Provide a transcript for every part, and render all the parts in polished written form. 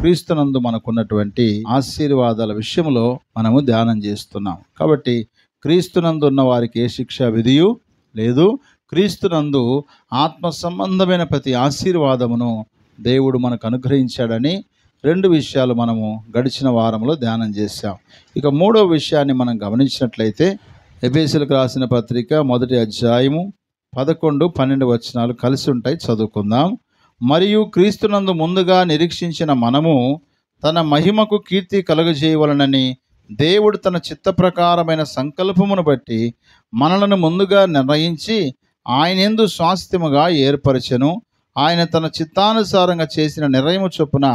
క్రీస్తునందు మనకున్నటువంటి ఆశీర్వాదాల విషయంలో మనము ధ్యానం చేస్తున్నాం. కాబట్టి క్రీస్తునందు ఉన్న వారికి ఏ శిక్ష విధియు లేదు. క్రీస్తునందు ఆత్మ సంబంధమైన ప్రతి ఆశీర్వాదమును దేవుడు మనకు అనుగ్రహించాడని 2 విషయాలు మనము గడిచిన వారంలో ధ్యానం చేశాం. ఇక 3వ విషయాన్ని మనం గమనించినట్లయితే ఎఫెసీయులకు రాసిన పత్రిక 1వ అధ్యాయము 11, 12 వచనాలు కలిసి ఉంటాయి, చదువుకుందాం. మరియు క్రీస్తునందు ముందుగా నిరీక్షించిన మనము తన మహిమకు కీర్తి కలుగజేయవలనని దేవుడు తన చిత్త ప్రకారమైన సంకల్పమును బట్టి మనలను ముందుగా నిర్ణయించి ఆయనందు స్వాస్థ్యముగా ఏర్పరచెను. ఆయన తన చిత్తానుసారంగా చేసిన నిర్ణయము చొప్పున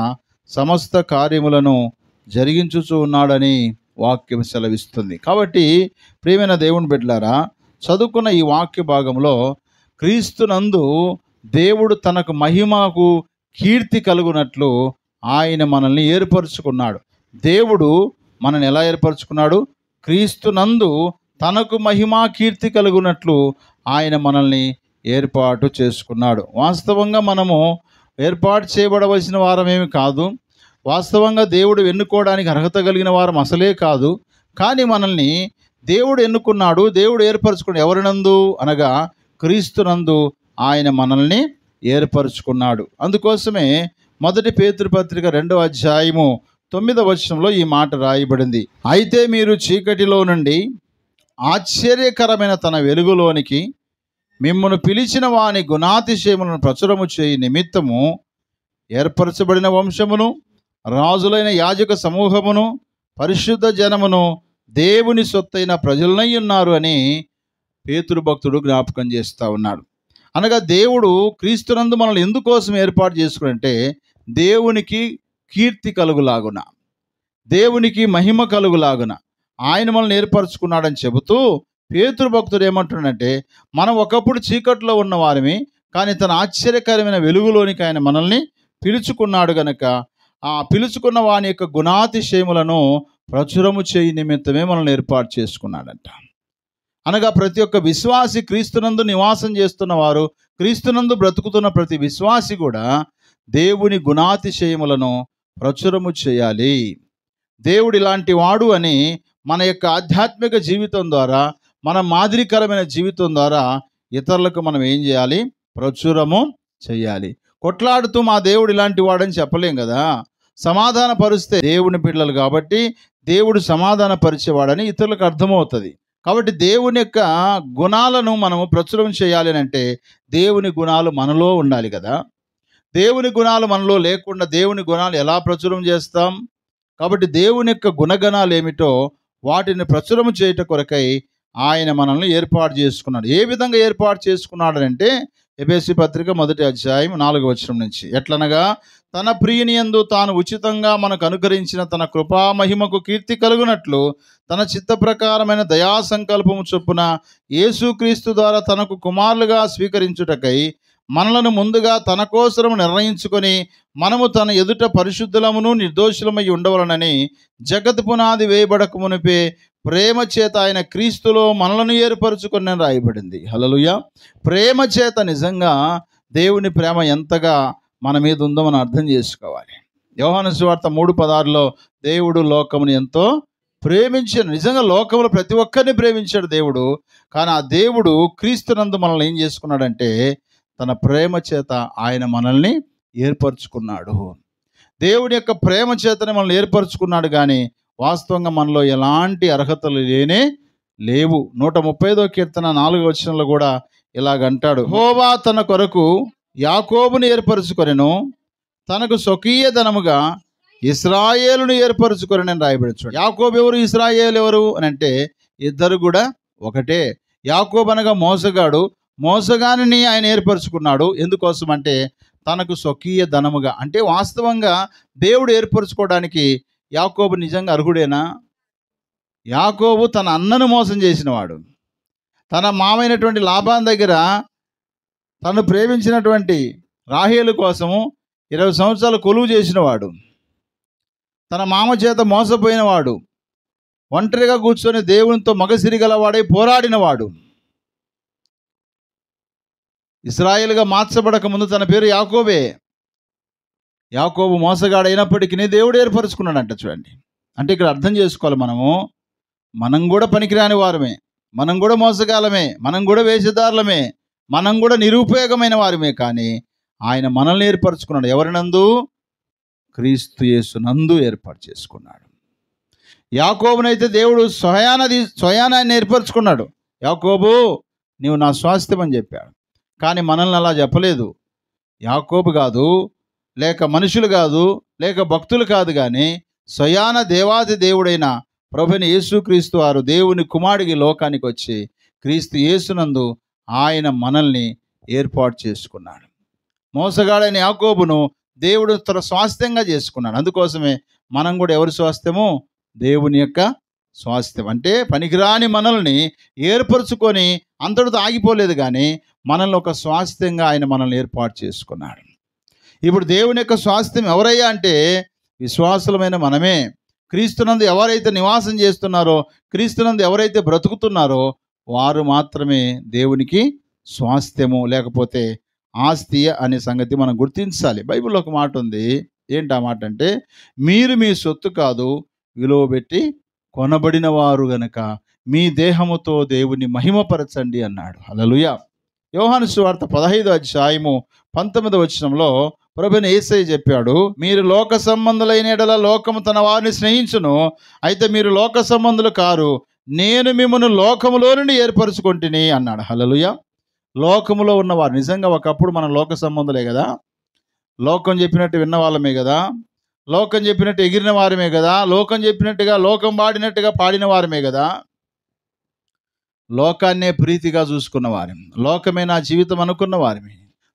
సమస్త కార్యములను జరిగించుచూ ఉన్నాడని వాక్యం సెలవిస్తుంది. కాబట్టి ప్రియమైన దేవుని బిడ్డలారా, చదువుకున్న ఈ వాక్య భాగంలో క్రీస్తునందు దేవుడు తనకు మహిమకు కీర్తి కలుగునట్లు ఆయన మనల్ని ఏర్పరచుకున్నాడు. దేవుడు మనల్ని ఎలా ఏర్పరచుకున్నాడు? క్రీస్తునందు తనకు మహిమా కీర్తి కలుగునట్లు ఆయన మనల్ని ఏర్పాటు చేసుకున్నాడు. వాస్తవంగా మనము ఏర్పాటు చేయబడవలసిన వారమేమి కాదు. వాస్తవంగా దేవుడు ఎన్నుకోవడానికి అర్హత కలిగిన వారం అసలే కాదు. కానీ మనల్ని దేవుడు ఎన్నుకున్నాడు, దేవుడు ఏర్పరచుకున్నాడు. ఎవరినందు అనగా క్రీస్తునందు ఆయన మనల్ని ఏర్పరచుకున్నాడు. అందుకోసమే 1 పేతురు పత్రిక 2వ అధ్యాయము 9వ వచనంలో ఈ మాట రాయబడింది. అయితే మీరు చీకటిలో నుండి ఆశ్చర్యకరమైన తన వెలుగులోనికి మిమ్మును పిలిచిన వాని గుణాతిశయములను ప్రచురము చేయి నిమిత్తము ఏర్పరచబడిన వంశమును, రాజులైన యాజక సమూహమును, పరిశుద్ధ జనమును, దేవుని సొత్తైన ప్రజలనై ఉన్నారు అని పేతురు భక్తుడు జ్ఞాపకం చేస్తూ ఉన్నాడు. అనగా దేవుడు క్రీస్తునందు మనల్ని ఎందుకోసం ఏర్పాటు చేసుకునంటే దేవునికి కీర్తి కలుగులాగున, దేవునికి మహిమ కలుగులాగున ఆయన మనల్ని ఏర్పరచుకున్నాడని చెబుతూ పేతురు భక్తుడు ఏమంటున్నాడంటే, మనం ఒకప్పుడు చీకట్లో ఉన్న వారిని, కానీ తన ఆశ్చర్యకరమైన వెలుగులోనికి ఆయన మనల్ని పిలుచుకున్నాడు గనక ఆ పిలుచుకున్న వాని యొక్క గుణాతిశయములను ప్రచురము చేయి నిమిత్తమే మనల్ని ఏర్పాటు చేసుకున్నాడంట. అనగా ప్రతి ఒక్క విశ్వాసి, క్రీస్తునందు నివాసం చేస్తున్న వారు, క్రీస్తునందు బ్రతుకుతున్న ప్రతి విశ్వాసి కూడా దేవుని గుణాతిశయములను ప్రచురము చేయాలి. దేవుడు ఇలాంటి వాడు అని మన యొక్క ఆధ్యాత్మిక జీవితం ద్వారా, మన మాదిరికరమైన జీవితం ద్వారా ఇతరులకు మనం ఏం చేయాలి? ప్రచురము చేయాలి. కొట్లాడుతూ మా దేవుడు ఇలాంటి వాడని చెప్పలేం కదా. సమాధాన పరుస్తే దేవుని పిల్లలు కాబట్టి దేవుడు సమాధాన పరిచేవాడని ఇతరులకు అర్థమవుతుంది. కాబట్టి దేవుని యొక్క గుణాలను మనము ప్రచురం చేయాలి అని అంటే దేవుని గుణాలు మనలో ఉండాలి కదా. దేవుని గుణాలు మనలో లేకుండా దేవుని గుణాలు ఎలా ప్రచురం చేస్తాం? కాబట్టి దేవుని యొక్క గుణగణాలు ఏమిటో వాటిని ప్రచురం చేయట కొరకై ఆయన మనల్ని ఏర్పాటు చేసుకున్నాడు. ఏ విధంగా ఏర్పాటు చేసుకున్నాడనంటే ఎఫెసీ పత్రిక 1వ అధ్యాయం 4వ వచనం నుంచి, ఎట్లనగా తన ప్రియుని యందు తాను ఉచితంగా మనకు అనుగ్రహించిన తన కృపా మహిమకు కీర్తి కలుగునట్లు తన చిత్త ప్రకారమైన దయా సంకల్పము చొప్పున యేసుక్రీస్తు ద్వారా తనకు కుమారులుగా స్వీకరించుటకై మనలను ముందుగా తన కోసము నిర్ణయించుకొని మనము తన ఎదుట పరిశుద్ధులమును నిర్దోషులమై ఉండవలనని జగత్ పునాది వేయబడక మునిపే ప్రేమ చేత ఆయన క్రీస్తులో మనలను ఏర్పరచుకొని రాయబడింది. హల్లెలూయా. ప్రేమ చేత, నిజంగా దేవుని ప్రేమ ఎంతగా మన మీద ఉందో మనం అర్థం చేసుకోవాలి. యోహాను సువార్త 3:16లో దేవుడు లోకమును ఎంతో ప్రేమించాడు. నిజంగా లోకంలో ప్రతి ఒక్కరిని ప్రేమించాడు దేవుడు. కానీ ఆ దేవుడు క్రీస్తునందు మనల్ని ఏం చేసుకున్నాడంటే తన ప్రేమ చేత ఆయన మనల్ని ఏర్పరచుకున్నాడు. దేవుని యొక్క ప్రేమ చేతనే మనల్ని ఏర్పరచుకున్నాడు. కానీ వాస్తవంగా మనలో ఎలాంటి అర్హతలు లేవు. 135వ కీర్తన 4వ వచనంలో కూడా ఇలాగంటాడు, యెహోవా తన కొరకు యాకోబును ఏర్పరచుకొనెను, తనకు స్వకీయ ధనముగా ఇశ్రాయేలును ఏర్పరచుకొనెను అని రాయబడి. యాకోబు ఎవరు, ఇశ్రాయేలు ఎవరు అని అంటే ఇద్దరు కూడా ఒకటే. యాకోబు అనగా మోసగాడు, మోసగానిని ఆయన ఏర్పరచుకున్నాడు. ఎందుకోసం అంటే తనకు స్వకీయ ధనముగా. అంటే వాస్తవంగా దేవుడు ఏర్పరచుకోవడానికి యాకోబు నిజంగా అర్హుడేనా? యాకోబు తన అన్నను మోసం చేసినవాడు. తన మామైనటువంటి లాబాను దగ్గర తను ప్రేమించినటువంటి రాహేలు కోసము 20 సంవత్సరాలు కొలువు చేసినవాడు. తన మామ చేత మోసపోయినవాడు. ఒంటరిగా కూర్చొని దేవునితో మగసిరి గలవాడై పోరాడినవాడు. ఇశ్రాయేలుగా మార్చబడక ముందు తన పేరు యాకోబే. యాకోబు మోసగాడైనప్పటికీ దేవుడు ఏర్పరచుకున్నాడంట. చూడండి, అంటే ఇక్కడ అర్థం చేసుకోవాలి, మనం కూడా పనికిరాని వారమే, మనం కూడా మోసగాలమే, మనం కూడా వేషధారులమే, మనం కూడా నిరుపయోగమైన వారమే. కానీ ఆయన మనల్ని ఏర్పరచుకున్నాడు. ఎవరినందు? క్రీస్తు యేసునందు ఏర్పాటు చేసుకున్నాడు. యాకోబునైతే దేవుడు స్వయానాన్ని ఏర్పరచుకున్నాడు. యాకోబు, నీవు నా స్వాస్థ్యం అని చెప్పాడు. కానీ మనల్ని అలా చెప్పలేదు. యాకోబు కాదు, లేక మనుషులు కాదు, లేక భక్తులు కాదు, కానీ స్వయాన దేవాది దేవుడైన ప్రభువైన యేసుక్రీస్తు వారు దేవుని కుమారుడికి లోకానికి వచ్చి క్రీస్తు యేసునందు ఆయన మనల్ని ఏర్పాటు చేసుకున్నాడు. మోసగాడైన యాకోబును దేవుడు తన స్వాస్థ్యంగా చేసుకున్నాడు. అందుకోసమే మనం కూడా ఎవరి స్వాస్థ్యము? దేవుని యొక్క స్వాస్థ్యం. అంటే పనికిరాని మనల్ని ఏర్పరచుకొని అంతటితో ఆగిపోలేదు, కానీ మనల్ని ఒక స్వాస్థ్యంగా ఆయన మనల్ని ఏర్పాటు చేసుకున్నాడు. ఇప్పుడు దేవుని యొక్క స్వాస్థ్యం ఎవరయ్యా అంటే విశ్వాసులమైన మనమే. క్రీస్తునందు ఎవరైతే నివాసం చేస్తున్నారో, క్రీస్తునందు ఎవరైతే బ్రతుకుతున్నారో వారు మాత్రమే దేవునికి స్వాస్థ్యము, లేకపోతే ఆస్తి అనే సంగతి మనం గుర్తించాలి. బైబిల్లో ఒక మాట ఉంది. ఏంటి ఆ మాట అంటే, మీరు మీ సొత్తు కాదు, విలువ పెట్టి కొనబడిన వారు గనక మీ దేహముతో దేవుని మహిమపరచండి అన్నాడు. హల్లెలూయా. యోహాను సువార్త 15:19 ప్రభువైన యేసయ్య చెప్పాడు, మీరు లోక సంబంధులైన యెడల లోకము తన వారిని స్నేహించును, అయితే మీరు లోక సంబంధులు కారు, నేను మిమ్మల్ని లోకములో నుండి ఏర్పరచుకొంటిని అన్నాడు. హల్లెలూయా. లోకములో ఉన్నవారు, నిజంగా ఒకప్పుడు మనం లోక సంబంధులే కదా, లోకం చెప్పినట్టు విన్న వాళ్ళమే కదా, లోకం చెప్పినట్టు ఎగిరిన వారమే కదా, లోకం చెప్పినట్టుగా లోకం పాడినట్టుగా పాడిన వారమే కదా, లోకాన్నే ప్రీతిగా చూసుకున్న వారం, లోకమే నా జీవితం అనుకున్న వారమే.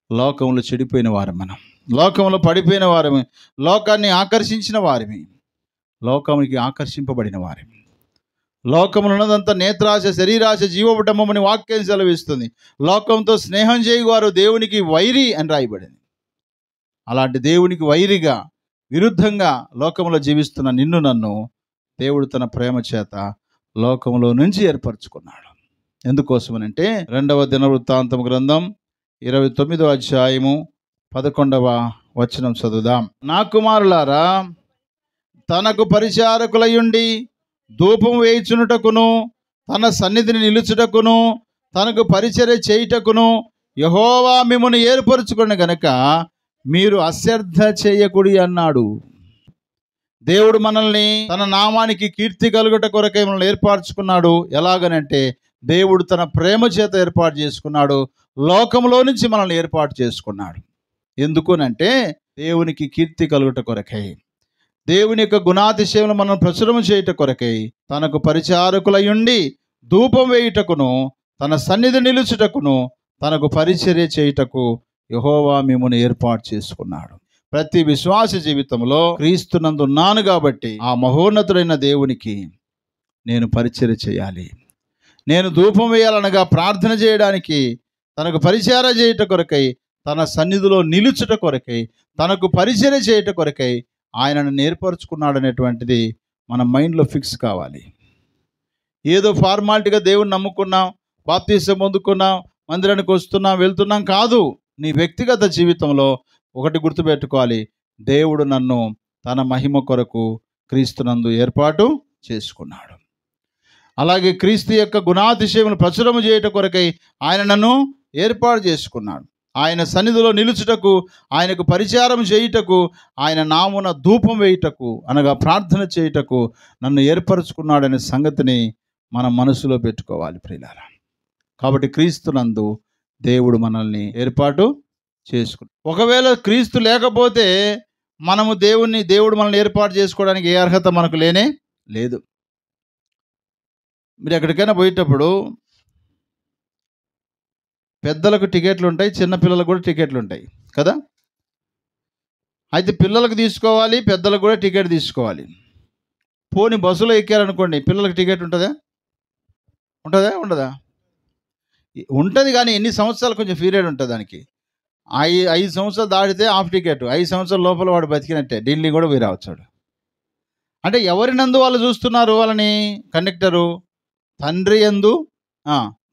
లోకంలో చెడిపోయిన వారం మనం, లోకంలో పడిపోయిన వారమే, లోకాన్ని ఆకర్షించిన వారమే, లోకానికి ఆకర్షింపబడిన వారమే. లోకములో ఉన్నదంతా నేత్రాశ, శరీరాశ, జీవోపటమని వాక్యం సెలవిస్తుంది. లోకంతో స్నేహం చేయువారు దేవునికి వైరి అని రాయబడింది. అలాంటి దేవునికి వైరిగా, విరుద్ధంగా లోకంలో జీవిస్తున్న నిన్ను నన్ను దేవుడు తన ప్రేమ చేత లోకంలో నుంచి ఏర్పరచుకున్నాడు. ఎందుకోసమనంటే 2వ దినవృత్తాంతం గ్రంథం 29:11 చదువుదాం. నా కుమారులారా, తనకు పరిచారకులయుండి ధూపం వేయుచునుటకును, తన సన్నిధిని నిలుచుటకును, తనకు పరిచర్య చేయుటకును యెహోవా మిమ్మును ఏర్పరచుకున్న గనక మీరు అశ్రద్ధ చేయకుడి అన్నాడు. దేవుడు మనల్ని తన నామానికి కీర్తి కలుగుట కొరకై మనల్ని ఏర్పరచుకున్నాడు. ఎలాగనంటే దేవుడు తన ప్రేమ చేత ఏర్పాటు చేసుకున్నాడు. లోకంలో నుంచి మనల్ని ఏర్పాటు చేసుకున్నాడు. ఎందుకునంటే దేవునికి కీర్తి కలుగుట కొరకై, దేవుని యొక్క గుణాతిశయములు మనం ప్రచురము చేయుట కొరకై, తనకు పరిచారకులయుండి ధూపం వేయుటకును, తన సన్నిధి నిలుచుటకును, తనకు పరిచర్య చేయుటకు యెహోవా మిమ్మును ఏర్పాటు చేసుకున్నాడు. ప్రతి విశ్వాస జీవితంలో క్రీస్తునందు ఉన్నాను కాబట్టి ఆ మహోన్నతుడైన దేవునికి నేను పరిచర్య చేయాలి, నేను ధూపం వేయాలనగా ప్రార్థన చేయడానికి, తనకు పరిచర్య చేయుట కొరకై, తన సన్నిధిలో నిలుచుట కొరకై, తనకు పరిచర్య చేయుట కొరకై ఆయనను ఏర్పరచుకున్నాడు అనేటువంటిది మన మైండ్లో ఫిక్స్ కావాలి. ఏదో ఫార్మాలిటీగా దేవుని నమ్ముకున్నాం, బాప్తీసం పొందుకున్నాం, మందిరానికి వస్తున్నాం, వెళ్తున్నాం కాదు. నీ వ్యక్తిగత జీవితంలో ఒకటి గుర్తుపెట్టుకోవాలి, దేవుడు నన్ను తన మహిమ కొరకు క్రీస్తునందు ఏర్పాటు చేసుకున్నాడు. అలాగే క్రీస్తు యొక్క గుణాతిశయములు ప్రచురము చేయుట కొరకై ఆయన నన్ను ఏర్పాటు చేసుకున్నాడు. ఆయన సన్నిధిలో నిలుచుటకు, ఆయనకు పరిచారం చేయుటకు, ఆయన నామున ధూపం వేయుటకు అనగా ప్రార్థన చేయుటకు నన్ను ఏర్పరచుకున్నాడనే సంగతిని మనం మనసులో పెట్టుకోవాలి ప్రియులారా. కాబట్టి క్రీస్తునందు దేవుడు మనల్ని ఏర్పాటు చేసుకున్నాడు. ఒకవేళ క్రీస్తు లేకపోతే దేవుడు మనల్ని ఏర్పాటు చేసుకోవడానికి ఏ అర్హత మనకు లేనే లేదు. మీరు ఎక్కడికైనా పోయేటప్పుడు పెద్దలకు టికెట్లు ఉంటాయి, చిన్నపిల్లలకు కూడా టికెట్లు ఉంటాయి కదా. అయితే పిల్లలకు తీసుకోవాలి, పెద్దలకు కూడా టికెట్ తీసుకోవాలి. పోనీ బస్సులో ఎక్కారనుకోండి, పిల్లలకు టికెట్ ఉంటుందా? ఉండదా? ఉంటుంది, కానీ ఎన్ని సంవత్సరాలు కొంచెం పీరియడ్ ఉంటుంది దానికి. 5 సంవత్సరాలు దాటితే హాఫ్ టికెట్, 5 సంవత్సరాల లోపల వాడు బతికినట్టే, ఢిల్లీ కూడా పోయి రావచ్చు. అంటే ఎవరినందు వాళ్ళు చూస్తున్నారు వాళ్ళని? కండక్టరు తండ్రి యందు,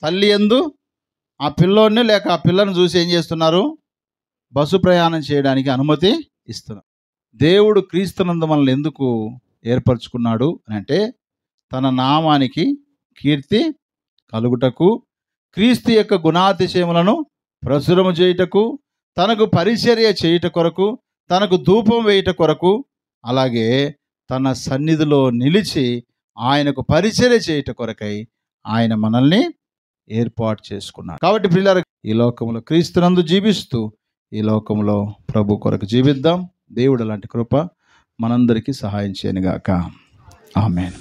తల్లి యందు ఆ పిల్లోడిని లేక ఆ పిల్లను చూసి ఏం చేస్తున్నారు? బస్సు ప్రయాణం చేయడానికి అనుమతి ఇస్తున్నారు. దేవుడు క్రీస్తునందు మనల్ని ఎందుకు ఏర్పరచుకున్నాడు అని అంటే, తన నామానికి కీర్తి కలుగుటకు, క్రీస్తు యొక్క గుణాతిశయములను ప్రచురము చేయుటకు, తనకు పరిచర్య చేయుట కొరకు, తనకు ధూపం వేయుట కొరకు, అలాగే తన సన్నిధిలో నిలిచి ఆయనకు పరిచర్య చేయుట కొరకై ఆయన మనల్ని ఏర్పాటు చేసుకున్నాడు. కాబట్టి ప్రియులారా, ఈ లోకంలో క్రీస్తునందు జీవిస్తూ ఈ లోకంలో ప్రభు కొరకు జీవిద్దాం. దేవుడు అలాంటి కృప మనందరికీ సహాయం చేయనుగాక. ఆమేన్.